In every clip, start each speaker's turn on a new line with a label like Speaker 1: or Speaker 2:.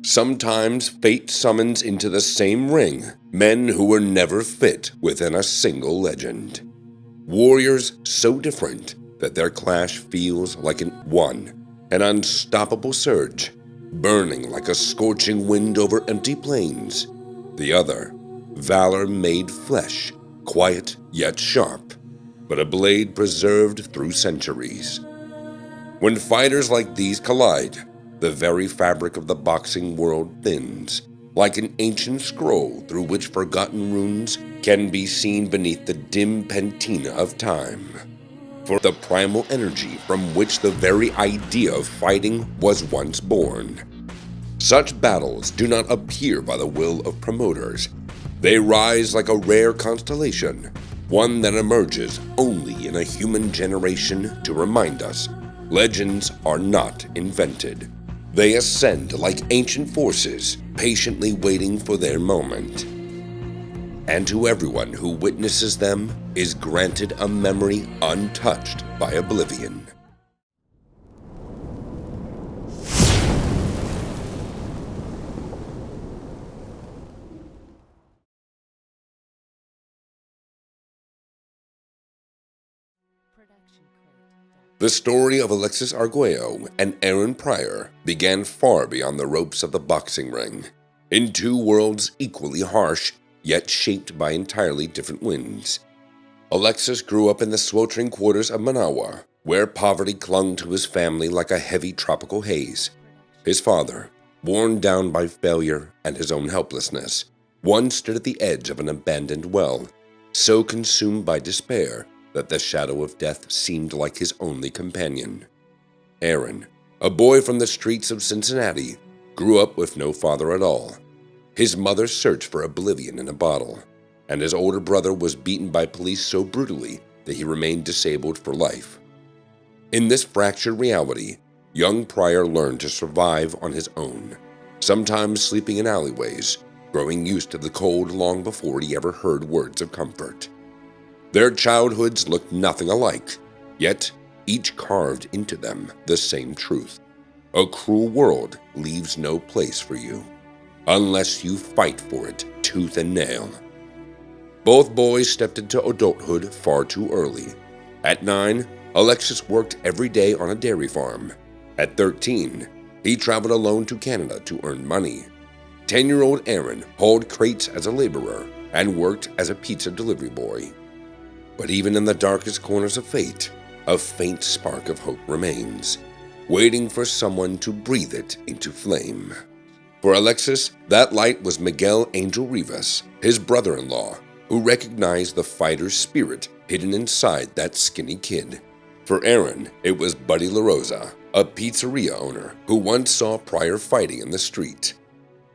Speaker 1: Sometimes fate summons into the same ring men who were never fit within a single legend. Warriors so different that their clash feels like an unstoppable surge, burning like a scorching wind over empty plains. The other, valor made flesh, quiet yet sharp, but a blade preserved through centuries. When fighters like these collide, the very fabric of the boxing world thins, like an ancient scroll through which forgotten runes can be seen beneath the dim patina of time. For the primal energy from which the very idea of fighting was once born. Such battles do not appear by the will of promoters. They rise like a rare constellation, one that emerges only in a human generation to remind us legends are not invented. They ascend like ancient forces, patiently waiting for their moment. And to everyone who witnesses them is granted a memory untouched by oblivion. The story of Alexis Arguello and Aaron Pryor began far beyond the ropes of the boxing ring, in two worlds equally harsh, yet shaped by entirely different winds. Alexis grew up in the sweltering quarters of Manawa, where poverty clung to his family like a heavy tropical haze. His father, worn down by failure and his own helplessness, once stood at the edge of an abandoned well, so consumed by despair that the shadow of death seemed like his only companion. Aaron, a boy from the streets of Cincinnati, grew up with no father at all. His mother searched for oblivion in a bottle, and his older brother was beaten by police so brutally that he remained disabled for life. In this fractured reality, young Pryor learned to survive on his own, sometimes sleeping in alleyways, growing used to the cold long before he ever heard words of comfort. Their childhoods looked nothing alike, yet each carved into them the same truth. A cruel world leaves no place for you, unless you fight for it tooth and nail. Both boys stepped into adulthood far too early. At 9, Alexis worked every day on a dairy farm. At 13, he traveled alone to Canada to earn money. 10-year-old Aaron hauled crates as a laborer and worked as a pizza delivery boy. But even in the darkest corners of fate, a faint spark of hope remains, waiting for someone to breathe it into flame. For Alexis, that light was Miguel Angel Rivas, his brother-in-law, who recognized the fighter's spirit hidden inside that skinny kid. For Aaron, it was Buddy LaRosa, a pizzeria owner who once saw Pryor fighting in the street.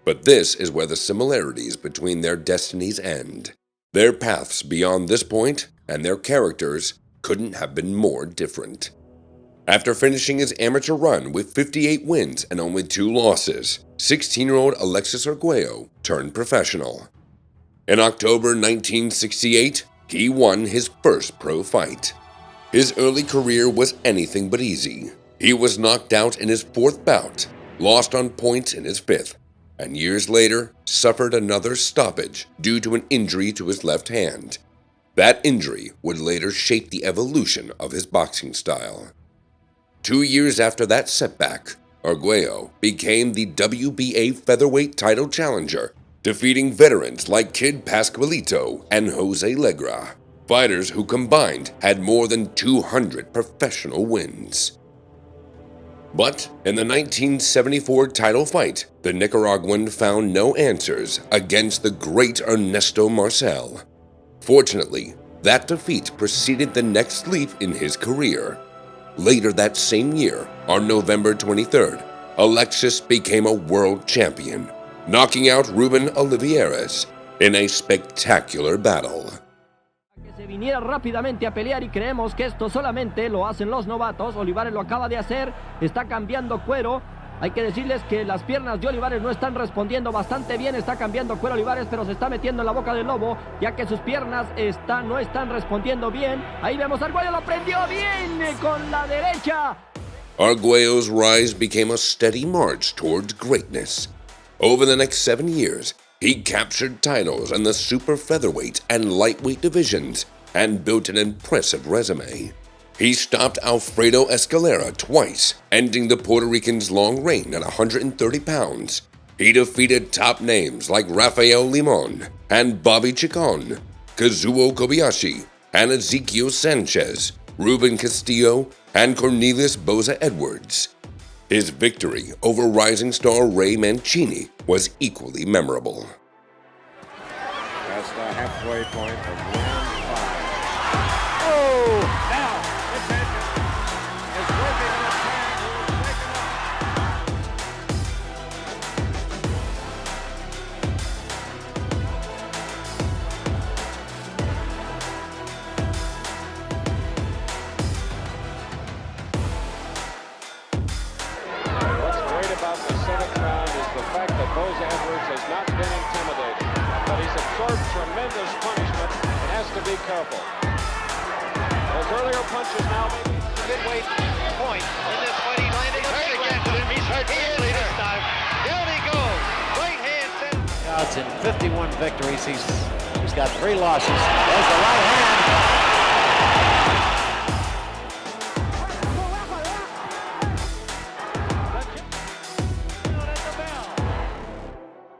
Speaker 1: But this is where the similarities between their destinies end. Their paths beyond this point and their characters couldn't have been more different. After finishing his amateur run with 58 wins and only 2 losses, 16-year-old Alexis Arguello turned professional. In October 1968, he won his first pro fight. His early career was anything but easy. He was knocked out in his 4th bout, lost on points in his 5th, and years later suffered another stoppage due to an injury to his left hand. That injury would later shape the evolution of his boxing style. 2 years after that setback, Argüello became the WBA featherweight title challenger, defeating veterans like Kid Pascualito and Jose Legra, fighters who combined had more than 200 professional wins. But in the 1974 title fight, the Nicaraguan found no answers against the great Ernesto Marcel. Fortunately, that defeat preceded the next leap in his career. Later that same year, on November 23rd, Alexis became a world champion, knocking out Ruben Olivares in a spectacular battle.
Speaker 2: Que se viniera rápidamente a pelear y creemos que esto solamente lo hacen los novatos. Olivares lo acaba de hacer, está cambiando cuero. Hay que decirles que las piernas de Olivares no están respondiendo bastante bien. Está cambiando cuero Olivares, pero se está metiendo en la boca del lobo, ya que sus piernas no están respondiendo bien. Ahí vemos a Argüello, lo prendió bien con la derecha.
Speaker 1: Arguello's rise became a steady march towards greatness. Over the next 7 years, he captured titles in the super featherweight and lightweight divisions and built an impressive resume. He stopped Alfredo Escalera twice, ending the Puerto Rican's long reign at 130 pounds. He defeated top names like Rafael Limon and Bobby Chacon, Kazuo Kobayashi and Ezequiel Sanchez, Ruben Castillo and Cornelius Boza Edwards. His victory over rising star Ray Mancini was equally memorable.
Speaker 3: That's the halfway point of round 5. Oh! Now, attention. Is working on a plan. What's great about the 7th round is the fact that Boza Edwards has not been intimidated. But he's absorbed tremendous punishment and has to be careful. Those earlier punches now maybe
Speaker 4: Midweight point in this fight. He's landing hurt again. He's hurt badly this time. Down he goes. Right hand set.
Speaker 5: Now it's in 51 victories. He's got 3 losses. There's the right hand.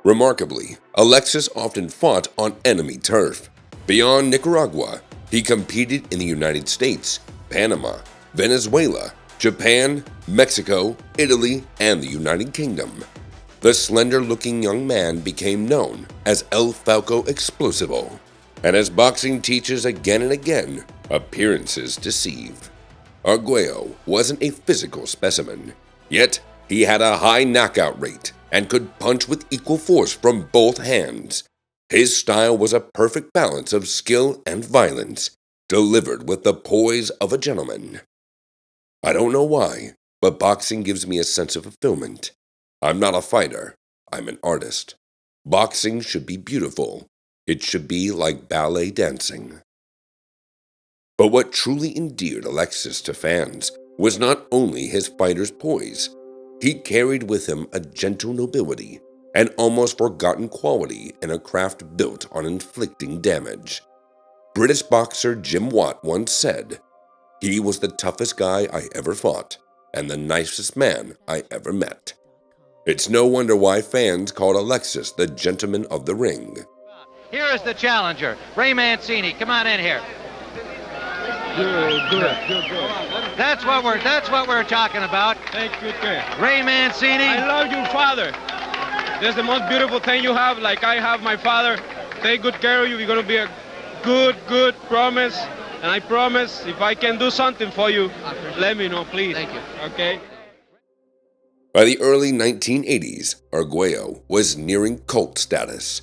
Speaker 1: Remarkably, Alexis often fought on enemy turf. Beyond Nicaragua, he competed in the United States, Panama, Venezuela, Japan, Mexico, Italy, and the United Kingdom. The slender-looking young man became known as El Falco Explosivo, and as boxing teaches again and again, appearances deceive. Argüello wasn't a physical specimen, yet he had a high knockout rate and could punch with equal force from both hands. His style was a perfect balance of skill and violence, delivered with the poise of a gentleman. I don't know why, but boxing gives me a sense of fulfillment. I'm not a fighter, I'm an artist. Boxing should be beautiful. It should be like ballet dancing. But what truly endeared Alexis to fans was not only his fighter's poise. He carried with him a gentle nobility, an almost forgotten quality in a craft built on inflicting damage. British boxer Jim Watt once said, "He was the toughest guy I ever fought, and the nicest man I ever met." It's no wonder why fans called Alexis the gentleman of the ring.
Speaker 4: Here is the challenger, Ray Mancini. Come on in here.
Speaker 6: Good.
Speaker 4: That's what we're talking about.
Speaker 6: Thank you, good.
Speaker 4: Ray Mancini.
Speaker 6: I love your father. That's the most beautiful thing you have, like I have my father. Take good care of you. You're going to be a good promise. And I promise, if I can do something for you, let me know, please.
Speaker 4: Thank you.
Speaker 6: Okay?
Speaker 1: By the early 1980s, Argüello was nearing cult status.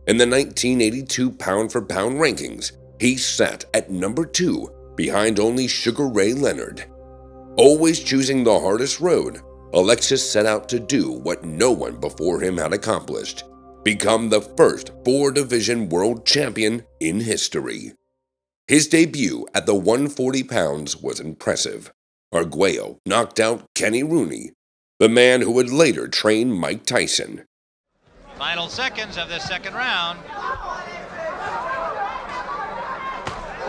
Speaker 1: In the 1982 pound-for-pound rankings, he sat at number 2 behind only Sugar Ray Leonard. Always choosing the hardest road, Alexis set out to do what no one before him had accomplished: become the first 4-division world champion in history. His debut at the 140 pounds was impressive. Argüello knocked out Kenny Rooney, the man who would later train Mike Tyson.
Speaker 4: Final seconds of this second round.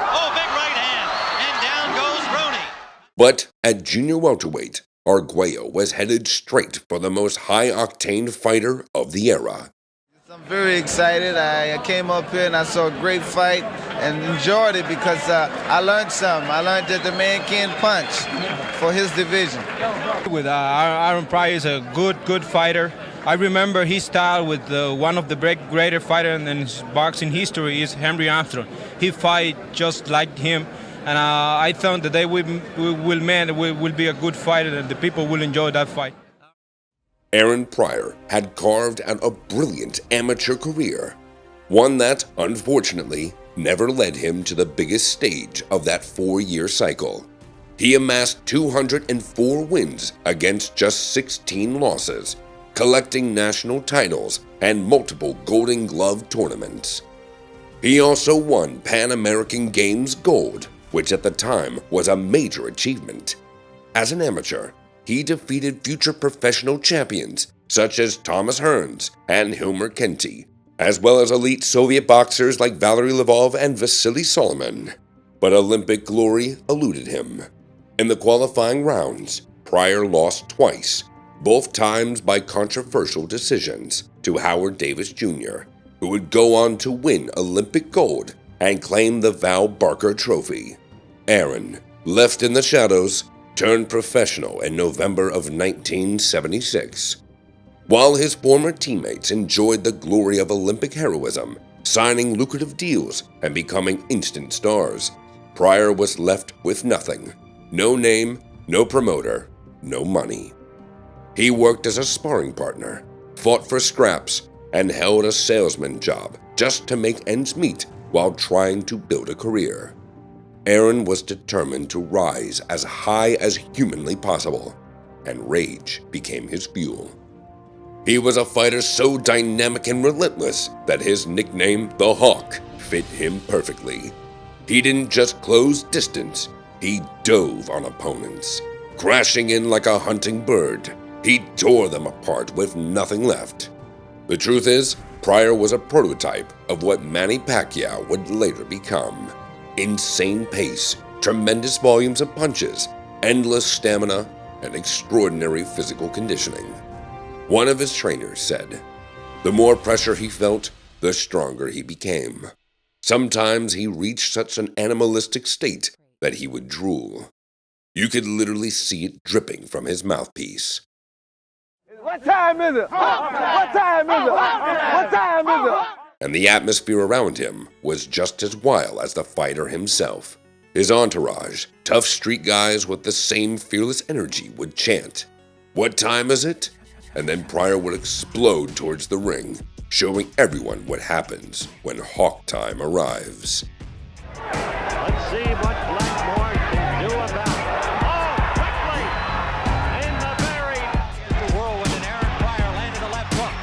Speaker 4: Oh, big right hand, and down goes Rooney.
Speaker 1: But at junior welterweight, Argüello was headed straight for the most high-octane fighter of the era.
Speaker 7: I'm very excited. I came up here and I saw a great fight and enjoyed it because I learned something. I learned that the man can punch for his division.
Speaker 6: With Aaron Pryor is a good fighter. I remember his style with one of the greater fighters in boxing history is Henry Armstrong. He fight just like him, and I thought that they will be a good fight and the people will enjoy that fight.
Speaker 1: Aaron Pryor had carved out a brilliant amateur career, one that, unfortunately, never led him to the biggest stage of that 4-year cycle. He amassed 204 wins against just 16 losses, collecting national titles and multiple Golden Glove tournaments. He also won Pan American Games gold, which at the time was a major achievement. As an amateur, he defeated future professional champions such as Thomas Hearns and Hilmer Kenty, as well as elite Soviet boxers like Valery Lvov and Vasily Solomon. But Olympic glory eluded him. In the qualifying rounds, Pryor lost twice, both times by controversial decisions, to Howard Davis Jr., who would go on to win Olympic gold and claim the Val Barker Trophy. Aaron, left in the shadows, turned professional in November of 1976. While his former teammates enjoyed the glory of Olympic heroism, signing lucrative deals and becoming instant stars, Pryor was left with nothing. No name, no promoter, no money. He worked as a sparring partner, fought for scraps, and held a salesman job just to make ends meet while trying to build a career. Aaron was determined to rise as high as humanly possible, and rage became his fuel. He was a fighter so dynamic and relentless that his nickname, the Hawk, fit him perfectly. He didn't just close distance, he dove on opponents. Crashing in like a hunting bird, he tore them apart with nothing left. The truth is, Pryor was a prototype of what Manny Pacquiao would later become. Insane pace, tremendous volumes of punches, endless stamina, and extraordinary physical conditioning. One of his trainers said, the more pressure he felt, the stronger he became. Sometimes he reached such an animalistic state that he would drool. You could literally see it dripping from his mouthpiece.
Speaker 8: What time is it? What time is it? What time is it?
Speaker 1: And the atmosphere around him was just as wild as the fighter himself. His entourage, tough street guys with the same fearless energy, would chant, "What time is it?" And then Pryor would explode towards the ring, showing everyone what happens when Hawk time arrives.
Speaker 4: Let's see what Blackmore can do about it. Oh, quickly! In the very whirlwind, and Aaron Pryor landed a left hook.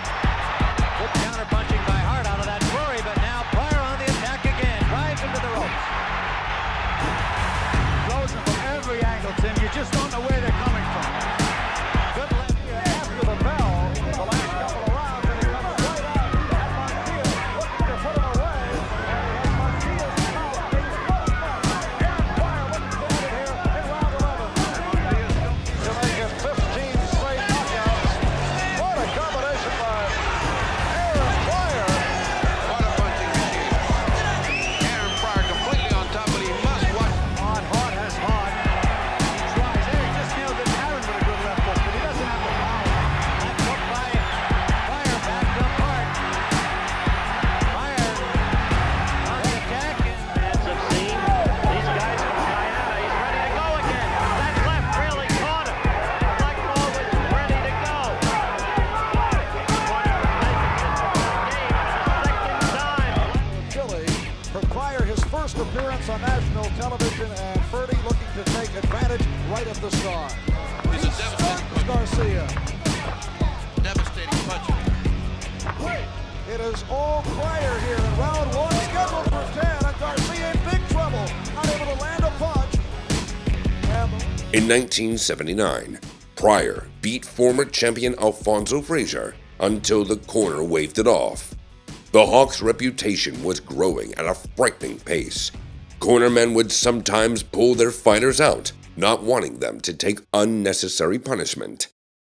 Speaker 4: Good counter-punching by Hart out of that flurry, but now Pryor on the attack again. Drives into the ropes.
Speaker 8: Throws them from every angle, Tim. You just don't know where they're coming from. Good left after the bell. The last couple of rounds, and he comes right out. And Martinez looking to put him away. And Martinez now being split apart. Aaron Pryor looking to end it here in round 11. To make it 15 straight knockouts. What a combination by Aaron Pryor.
Speaker 9: What a punching machine. Aaron Pryor completely on top, but he must watch.
Speaker 8: Hart has Hart. He tries. There, he just nailed it. Aaron with a good left hook, but he doesn't have the power.
Speaker 4: That hook by Pryor backed up Hart. Pryor on the attack. Fans have seen these guys from Guyana. He's ready to go again. That left really caught him. Blackmore was ready to go.
Speaker 8: Chile for Pryor, his first appearance on national television, and Ferdy looking to take advantage right at the start.
Speaker 9: He's a devastating
Speaker 8: Garcia.
Speaker 9: Devastating puncher.
Speaker 8: It is all Pryor here in round one, scheduled for 10, and Garcia in big trouble, not able to land a punch.
Speaker 1: In 1979, Pryor beat former champion Alfonso Frazier until the corner waved it off. The Hawk's reputation was growing at a frightening pace. Cornermen would sometimes pull their fighters out, not wanting them to take unnecessary punishment.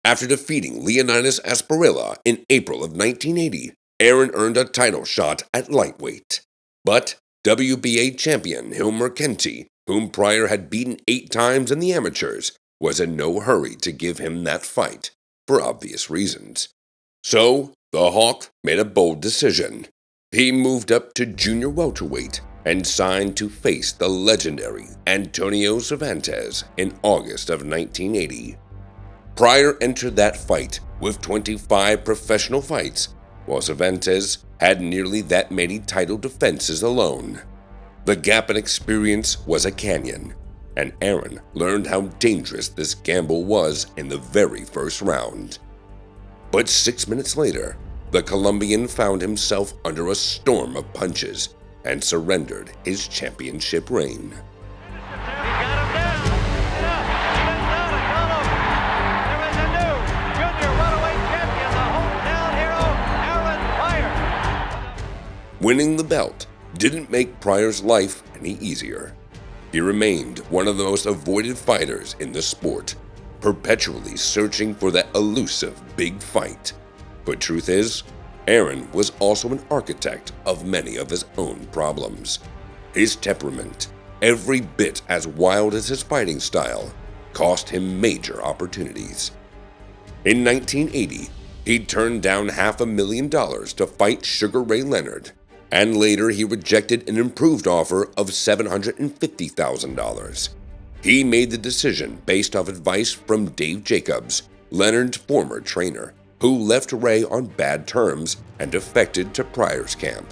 Speaker 1: After defeating Leonidas Asparilla in April of 1980, Aaron earned a title shot at lightweight. But WBA champion Hilmer Kenty, whom Pryor had beaten 8 times in the amateurs, was in no hurry to give him that fight, for obvious reasons. So, the Hawk made a bold decision. He moved up to junior welterweight and signed to face the legendary Antonio Cervantes in August of 1980. Pryor entered that fight with 25 professional fights, while Cervantes had nearly that many title defenses alone. The gap in experience was a canyon, and Aaron learned how dangerous this gamble was in the very first round. But 6 minutes later, the Colombian found himself under a storm of punches and surrendered his championship reign.
Speaker 4: There is a new junior welterweight champion
Speaker 1: Winning the belt didn't make Pryor's life any easier. He remained one of the most avoided fighters in the sport, perpetually searching for that elusive big fight. But truth is, Aaron was also an architect of many of his own problems. His temperament, every bit as wild as his fighting style, cost him major opportunities. In 1980, he turned down $500,000 to fight Sugar Ray Leonard, and later he rejected an improved offer of $750,000. He made the decision based off advice from Dave Jacobs, Leonard's former trainer, who left Ray on bad terms and defected to Pryor's camp.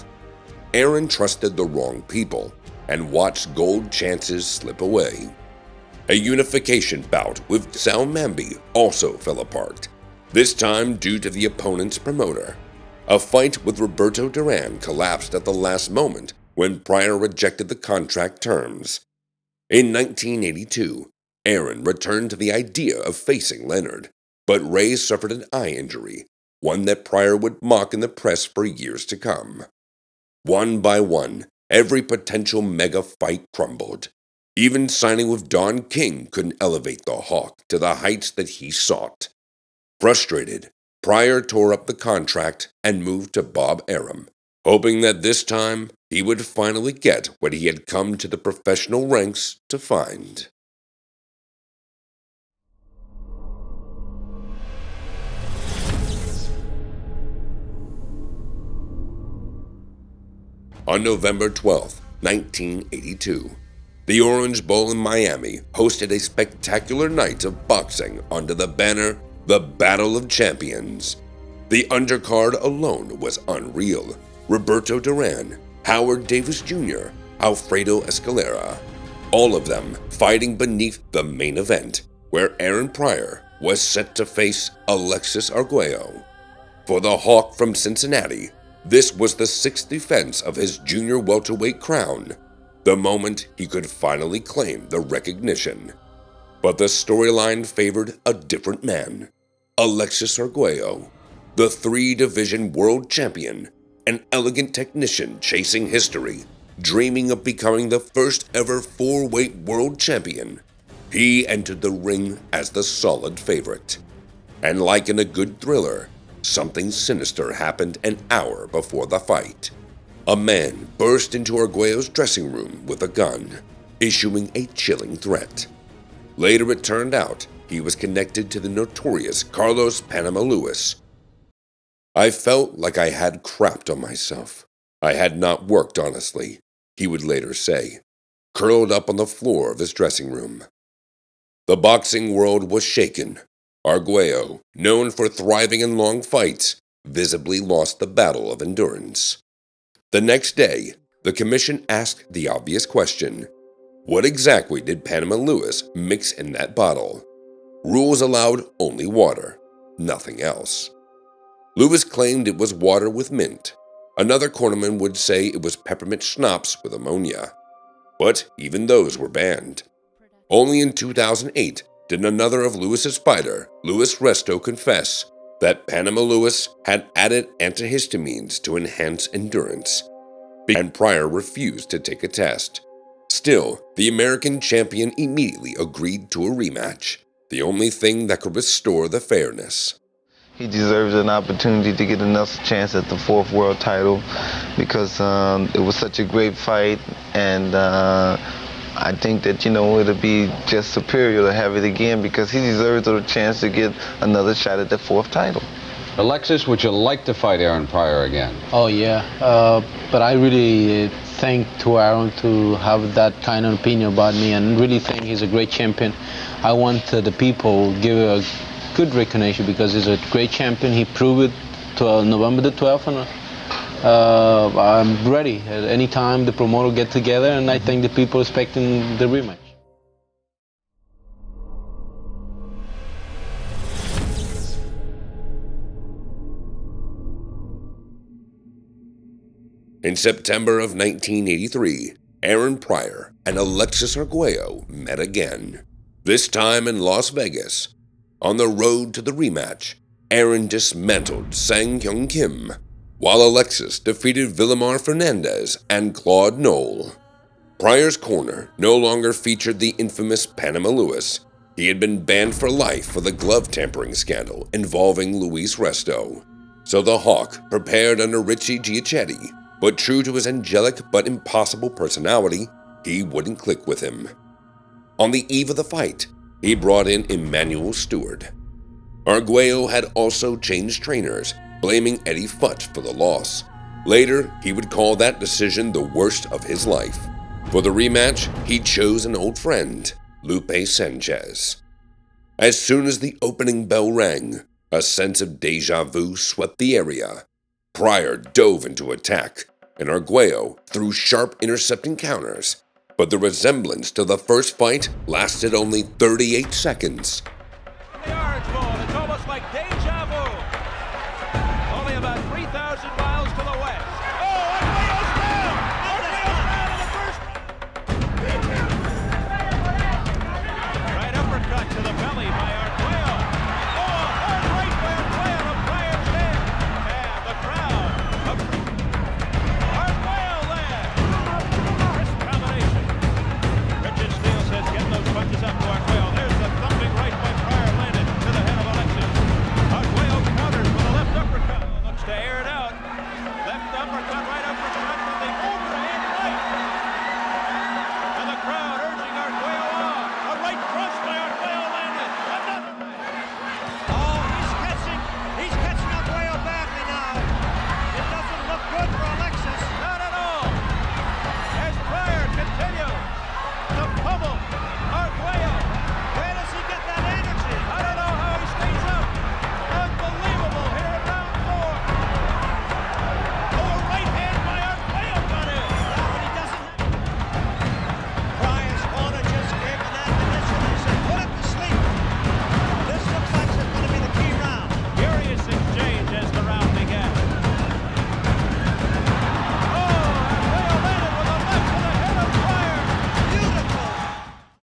Speaker 1: Aaron trusted the wrong people and watched gold chances slip away. A unification bout with Sal Mambi also fell apart, this time due to the opponent's promoter. A fight with Roberto Duran collapsed at the last moment when Pryor rejected the contract terms. In 1982, Aaron returned to the idea of facing Leonard, but Ray suffered an eye injury, one that Pryor would mock in the press for years to come. One by one, every potential mega fight crumbled. Even signing with Don King couldn't elevate the Hawk to the heights that he sought. Frustrated, Pryor tore up the contract and moved to Bob Arum, hoping that this time he would finally get what he had come to the professional ranks to find. On November 12, 1982, the Orange Bowl in Miami hosted a spectacular night of boxing under the banner The Battle of Champions. The undercard alone was unreal. Roberto Duran, Howard Davis Jr., Alfredo Escalera, all of them fighting beneath the main event, where Aaron Pryor was set to face Alexis Arguello. For the Hawk from Cincinnati, this was the sixth defense of his junior welterweight crown, the moment he could finally claim the recognition. But the storyline favored a different man, Alexis Arguello, the three-division world champion, an elegant technician chasing history, dreaming of becoming the first ever four-weight world champion. He entered the ring as the solid favorite. And like in a good thriller, something sinister happened an hour before the fight. A man burst into Arguello's dressing room with a gun, issuing a chilling threat. Later it turned out he was connected to the notorious Carlos Panama Lewis. I felt like I had crapped on myself. I had not worked honestly, he would later say, curled up on the floor of his dressing room. The boxing world was shaken. Argüello, known for thriving in long fights, visibly lost the battle of endurance. The next day, the commission asked the obvious question: what exactly did Panama Lewis mix in that bottle? Rules allowed only water, nothing else. Lewis claimed it was water with mint. Another cornerman would say it was peppermint schnapps with ammonia. But even those were banned. Only in 2008 did another of Lewis's fighter, Luis Resto, confess that Panama Lewis had added antihistamines to enhance endurance, and Pryor refused to take a test. Still, the American champion immediately agreed to a rematch, the only thing that could restore the fairness.
Speaker 7: He deserves an opportunity to get another chance at the fourth world title because it was such a great fight, and I think that, it'll be just superior to have it again because he deserves a chance to get another shot at the fourth title.
Speaker 10: Alexis, would you like to fight Aaron Pryor again?
Speaker 11: Oh, yeah. But I really thank to Aaron to have that kind of opinion about me, and really think he's a great champion. I want the people give a good recognition because he's a great champion. He proved it to November the 12th, and I'm ready at any time the promoter get together, and I think the people expecting the rematch.
Speaker 1: In September of 1983, Aaron Pryor and Alexis Arguello met again, this time in Las Vegas. On the road to the rematch, Aaron dismantled Sang Hyun Kim. while Alexis defeated Villamar Fernandez and Claude Noel. Pryor's corner no longer featured the infamous Panama Lewis. He had been banned for life for the glove tampering scandal involving Luis Resto. So the Hawk prepared under Richie Giachetti, but true to his angelic but impossible personality, he wouldn't click with him. On the eve of the fight, he brought in Emmanuel Stewart. Argüello had also changed trainers, blaming Eddie Futch for the loss. Later, he would call that decision the worst of his life. For the rematch, he chose an old friend, Lupe Sanchez. As soon as the opening bell rang, a sense of deja vu swept the area. Pryor dove into attack, and Argüello threw sharp intercepting counters. But the resemblance to the first fight lasted only 38 seconds.
Speaker 4: The Orange Bowl, it's almost like deja vu. Only about 3,000 miles to the west. Oh, Arguello's down! Arguello's down in the first. Right uppercut to the belly by Arguello. Oh, a hard right by Arguello to Pryor's head. And the crowd. Arguello there. Crisp combination. Richard Steele says, get those punches up to Arguello. There's the thumping right by Pryor landed to the head of Alexis. Arguello counters with a left uppercut. Looks to air it out. Left uppercut, right uppercut with the overhand right. And the crowd urging Arguello on. A right cross by Arguello landed. Another right. Oh, he's catching Arguello badly now. It doesn't look good for Alexis. Not at all. As Pryor continues to pummel Arguello. Where does he get that energy? I don't know how he stays up. Unbelievable here in round 4. Oh, a right hand by Arguello got in. But he doesn't. Pryor's corner just gave him that initial. He said, put him to sleep. This looks like it's going to be the key round. Furious exchange as the round began. Oh, Arguello landed with a left to the head of Pryor. Beautiful.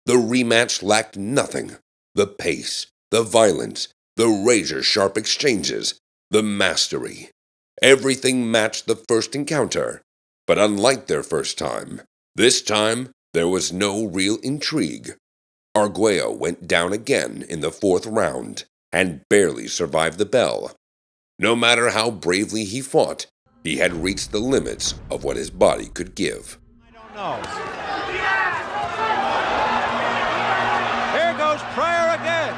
Speaker 1: The rematch lacked nothing. The pace, the violence, the razor-sharp exchanges, the mastery. Everything matched the first encounter. But unlike their first time, this time there was no real intrigue. Arguello went down again in the 4th round and barely survived the bell. No matter how bravely he fought, he had reached the limits of what his body could give.
Speaker 4: I don't know. Here goes Pryor again.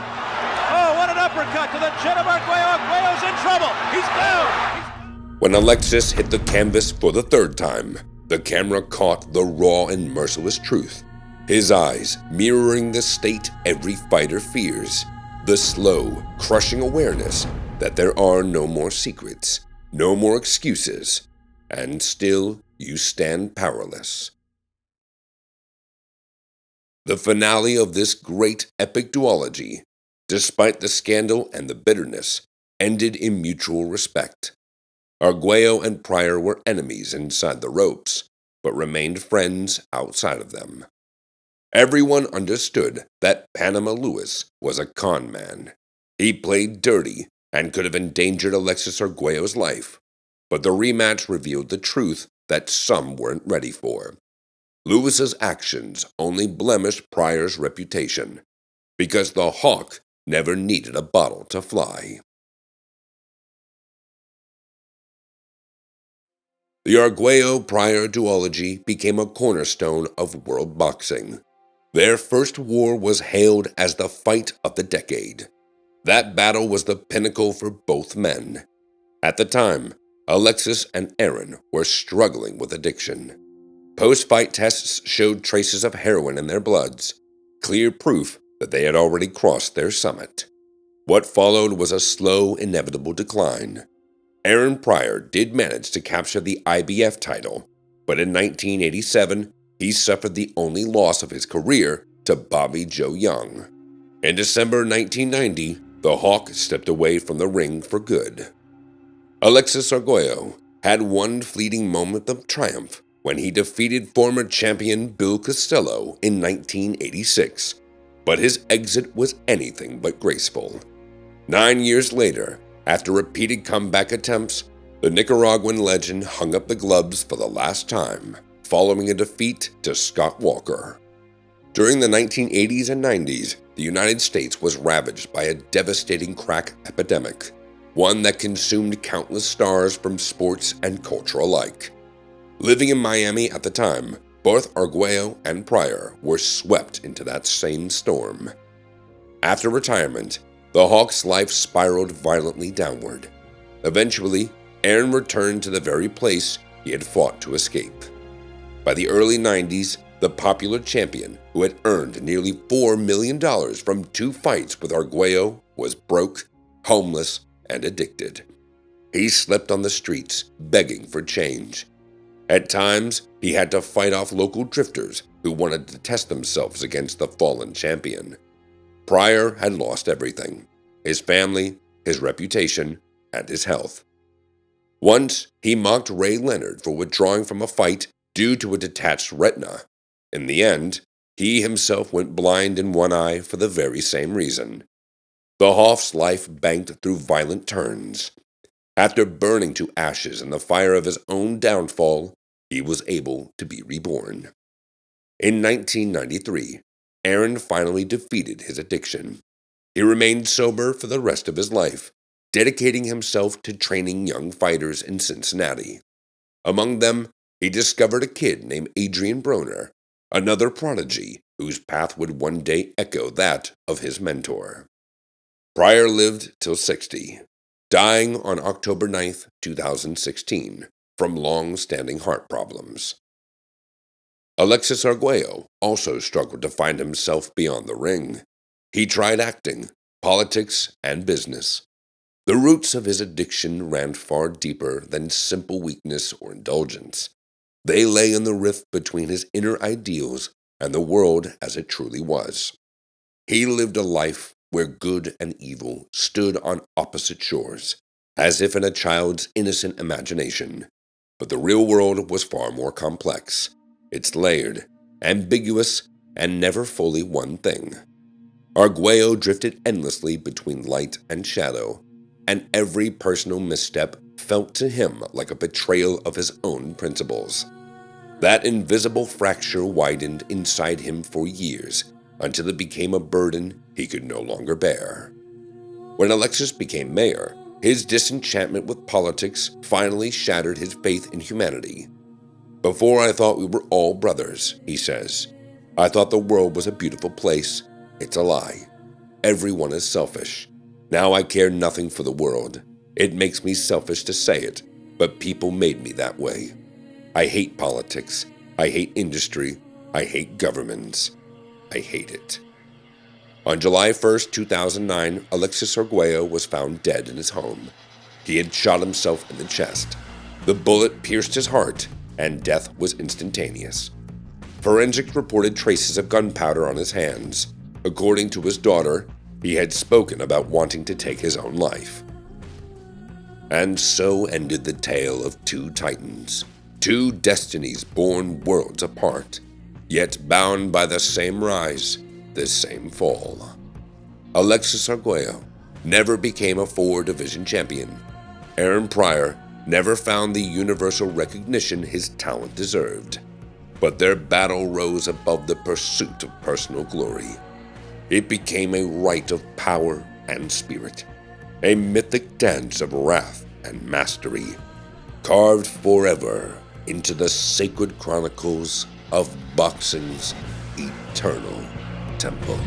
Speaker 4: Oh, what an uppercut to the chin of Arguello. Arguello's in trouble. He's down.
Speaker 1: When Alexis hit the canvas for the 3rd time, the camera caught the raw and merciless truth. His eyes mirroring the state every fighter fears, the slow, crushing awareness that there are no more secrets, no more excuses, and still you stand powerless. The finale of this great epic duology, despite the scandal and the bitterness, ended in mutual respect. Arguello and Pryor were enemies inside the ropes, but remained friends outside of them. Everyone understood that Panama Lewis was a con man. He played dirty and could have endangered Alexis Arguello's life, but the rematch revealed the truth that some weren't ready for. Lewis's actions only blemished Pryor's reputation, because the Hawk never needed a bottle to fly. The Arguello-Pryor duology became a cornerstone of world boxing. Their first war was hailed as the fight of the decade. That battle was the pinnacle for both men. At the time, Alexis and Aaron were struggling with addiction. Post-fight tests showed traces of heroin in their bloods, clear proof that they had already crossed their summit. What followed was a slow, inevitable decline. Aaron Pryor did manage to capture the IBF title, but in 1987, he suffered the only loss of his career to Bobby Joe Young. In December 1990, the Hawk stepped away from the ring for good. Alexis Arguello had one fleeting moment of triumph when he defeated former champion Bill Costello in 1986, but his exit was anything but graceful. 9 years later, after repeated comeback attempts, The Nicaraguan legend hung up the gloves for the last time, following a defeat to Scott Walker. During the 1980s and 90s, the United States was ravaged by a devastating crack epidemic, one that consumed countless stars from sports and culture alike. Living in Miami at the time, both Argüello and Pryor were swept into that same storm. After retirement, the Hawks' life spiraled violently downward. Eventually, Aaron returned to the very place he had fought to escape. By the early 90s, the popular champion, who had earned nearly $4 million from 2 fights with Argüello, was broke, homeless, and addicted. He slept on the streets, begging for change. At times, he had to fight off local drifters who wanted to test themselves against the fallen champion. Pryor had lost everything: his family, his reputation, and his health. Once, he mocked Ray Leonard for withdrawing from a fight due to a detached retina. In the end, he himself went blind in one eye for the very same reason. The Hoff's life banked through violent turns. After burning to ashes in the fire of his own downfall, he was able to be reborn. In 1993, Aaron finally defeated his addiction. He remained sober for the rest of his life, dedicating himself to training young fighters in Cincinnati. Among them, he discovered a kid named Adrian Broner, another prodigy whose path would one day echo that of his mentor. Pryor lived till 60, dying on October 9, 2016, from long-standing heart problems. Alexis Arguello also struggled to find himself beyond the ring. He tried acting, politics, and business. The roots of his addiction ran far deeper than simple weakness or indulgence. They lay in the rift between his inner ideals and the world as it truly was. He lived a life where good and evil stood on opposite shores, as if in a child's innocent imagination. But the real world was far more complex. It's layered, ambiguous, and never fully one thing. Argüello drifted endlessly between light and shadow, and every personal misstep felt to him like a betrayal of his own principles. That invisible fracture widened inside him for years, until it became a burden he could no longer bear. When Alexis became mayor, his disenchantment with politics finally shattered his faith in humanity. "Before I thought we were all brothers," he says. "I thought the world was a beautiful place. It's a lie. Everyone is selfish. Now I care nothing for the world. It makes me selfish to say it, but people made me that way. I hate politics. I hate industry. I hate governments. I hate it." On July 1st, 2009, Alexis Arguello was found dead in his home. He had shot himself in the chest. The bullet pierced his heart, and death was instantaneous. Forensics reported traces of gunpowder on his hands. According to his daughter, he had spoken about wanting to take his own life. And so ended the tale of two titans, two destinies born worlds apart, yet bound by the same rise, the same fall. Alexis Arguello never became a 4-division champion. Aaron Pryor never found the universal recognition his talent deserved. But their battle rose above the pursuit of personal glory. It became a rite of power and spirit, a mythic dance of wrath and mastery, carved forever into the sacred chronicles of boxing's eternal temple.